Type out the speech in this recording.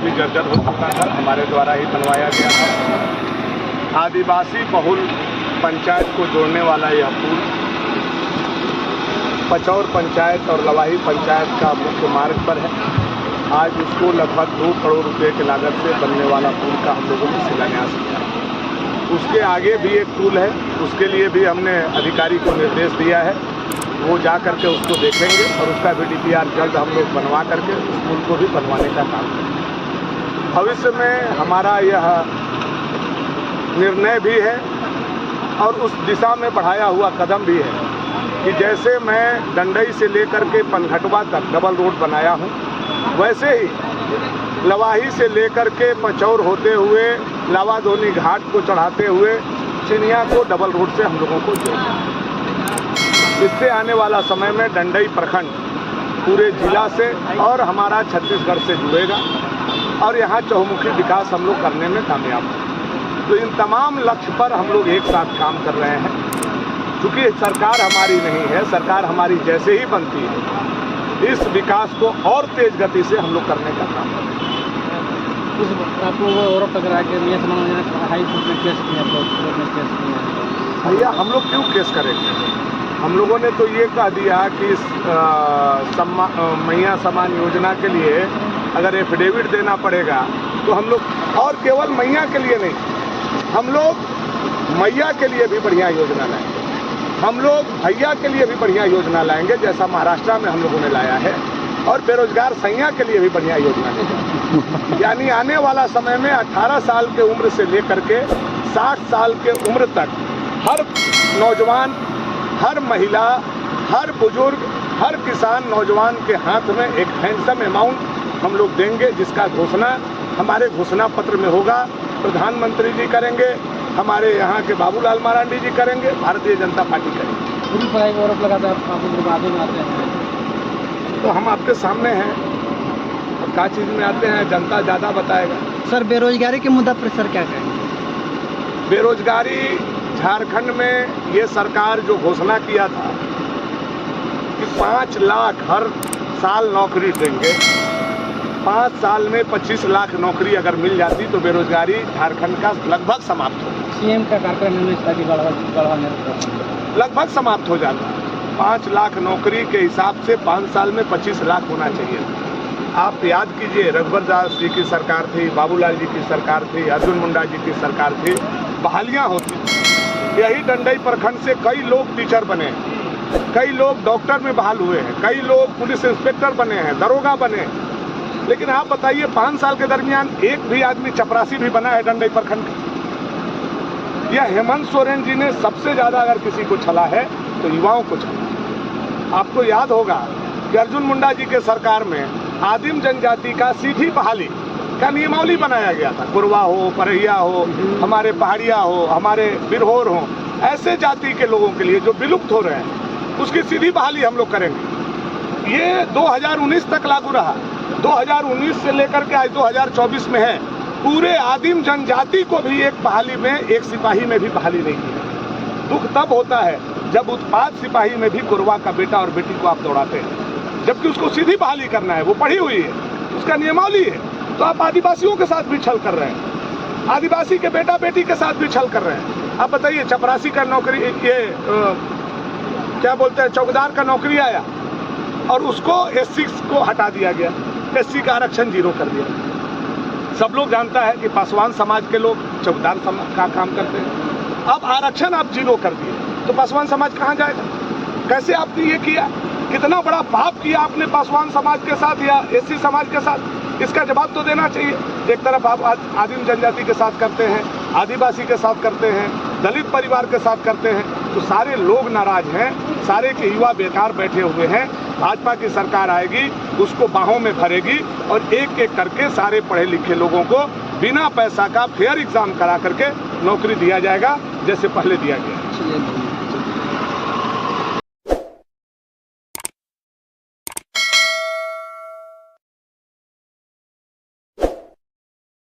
भी जर्जर हो चुका था, हमारे द्वारा ही बनवाया गया था। आदिवासी बहुल पंचायत को जोड़ने वाला यह पुल पचौर पंचायत और लवाही पंचायत का मुख्य मार्ग पर है। आज उसको लगभग 2 करोड़ रुपए की लागत से बनने वाला पुल का हम लोगों ने शिलान्यास किया। उसके आगे भी एक पुल है, उसके लिए भी हमने अधिकारी को निर्देश दिया है, वो जा करके उसको देखेंगे और उसका भी DPR जल्द हम लोग बनवा करके उस पुल को भी बनवाने का काम करेंगे। भविष्य में हमारा यह निर्णय भी है और उस दिशा में बढ़ाया हुआ कदम भी है कि जैसे मैं डंडई से लेकर के पनघटवा तक डबल रोड बनाया हूँ, वैसे ही लवाही से लेकर के पचौर होते हुए लावाधोनी घाट को चढ़ाते हुए चिनिया को डबल रोड से हम लोगों को जोड़ना। इससे आने वाला समय में डंडई प्रखंड पूरे जिला से और हमारा छत्तीसगढ़ से जुड़ेगा और यहाँ चहुमुखी विकास हम लोग करने में कामयाब होंगे। तो इन तमाम लक्ष्य पर हम लोग एक साथ काम कर रहे हैं। क्योंकि सरकार हमारी नहीं है, सरकार हमारी जैसे ही बनती है, इस विकास को और तेज गति से हम लोग करने का काम कर रहे हैं। आप लोग और टकरा के हाई कोर्ट में केस किया, भैया हम लोग क्यों केस करेंगे? हम लोगों ने तो ये कह दिया कि मैया सम्मान योजना के लिए अगर एफिडेविट देना पड़ेगा तो हम लोग, और केवल मैया के लिए नहीं, हम लोग मैया के लिए भी बढ़िया योजना लाएंगे, हम लोग भैया के लिए भी बढ़िया योजना लाएंगे जैसा महाराष्ट्र में हम लोगों ने लाया है, और बेरोजगार सैया के लिए भी बढ़िया योजना है। यानी आने वाला समय में 18 साल के उम्र से लेकर के 60 साल के उम्र तक हर नौजवान, हर महिला, हर बुजुर्ग, हर किसान नौजवान के हाथ में एक हैंडसम अमाउंट हम लोग देंगे, जिसका घोषणा हमारे घोषणा पत्र में होगा। प्रधानमंत्री जी करेंगे, हमारे यहाँ के बाबूलाल मरांडी जी करेंगे, भारतीय जनता पार्टी करेंगे। पूरी पढ़ाई को आरोप लगाता है आप विवादों में आते हैं, तो हम आपके सामने हैं, अब क्या चीज़ में आते हैं जनता ज़्यादा बताएगा। सर बेरोजगारी के मुद्दा पर सर क्या कहेंगे? बेरोजगारी झारखंड में ये सरकार जो घोषणा किया था कि 5 लाख हर साल नौकरी देंगे, 5 साल में 25 लाख नौकरी अगर मिल जाती तो बेरोजगारी झारखंड का लगभग समाप्त हो, CM का कार्यक्रम लगभग समाप्त हो जाता। 5 लाख नौकरी के हिसाब से 5 साल में 25 लाख होना चाहिए। आप याद कीजिए, रघुवर दास जी की सरकार थी, बाबूलाल जी की सरकार थी, अर्जुन मुंडा जी की सरकार थी, बहालियाँ होती। यही डंडई प्रखंड से कई लोग टीचर बने, कई लोग डॉक्टर में बहाल हुए हैं, कई लोग पुलिस इंस्पेक्टर बने हैं, दरोगा बने। लेकिन आप बताइए 5 साल के दरमियान एक भी आदमी चपरासी भी बना है डंडई प्रखंड का? यह हेमंत सोरेन जी ने सबसे ज़्यादा अगर किसी को छला है तो युवाओं को छला। आपको याद होगा कि अर्जुन मुंडा जी के सरकार में आदिम जनजाति का सीधी बहाली का नियमावली बनाया गया था। कुरवा हो, परहिया हो, हमारे पहाड़िया हो, हमारे बिरहोर हो, ऐसे जाति के लोगों के लिए जो विलुप्त हो रहे हैं, उसकी सीधी बहाली हम लोग करेंगे। ये 2019 तक लागू रहा, 2019 से लेकर के आज 2024 में है। पूरे आदिम जनजाति को भी एक बहाली में, एक सिपाही में भी बहाली नहीं की। दुख तब होता है जब उत्पाद सिपाही में भी कुरवा का बेटा और बेटी को आप दौड़ाते हैं, जबकि उसको सीधी बहाली करना है, वो पढ़ी हुई है, उसका नियमावली है। तो आप आदिवासियों के साथ भी छल कर रहे हैं, आदिवासी के बेटा बेटी के साथ भी छल कर रहे हैं। आप बताइए, चपरासी का नौकरी, ये क्या बोलते हैं, चौकीदार का नौकरी आया और उसको SC को हटा दिया गया, SC का आरक्षण 0 कर दिया। सब लोग जानता है कि पासवान समाज के लोग चौकीदार का काम करते हैं। अब आरक्षण आप 0 कर दिए तो पासवान समाज कहाँ जाएगा? कैसे आपने ये किया? कितना बड़ा पाप किया आपने पासवान समाज के साथ या SC समाज के साथ? इसका जवाब तो देना चाहिए। एक तरफ आप आदिम जनजाति के साथ करते हैं, आदिवासी के साथ करते हैं, दलित परिवार के साथ करते हैं, तो सारे लोग नाराज हैं, सारे के युवा बेकार बैठे हुए हैं। भाजपा की सरकार आएगी, उसको बाहों में भरेगी और एक एक करके सारे पढ़े लिखे लोगों को बिना पैसा का फेयर एग्जाम करा करके नौकरी दिया जाएगा, जैसे पहले दिया गया।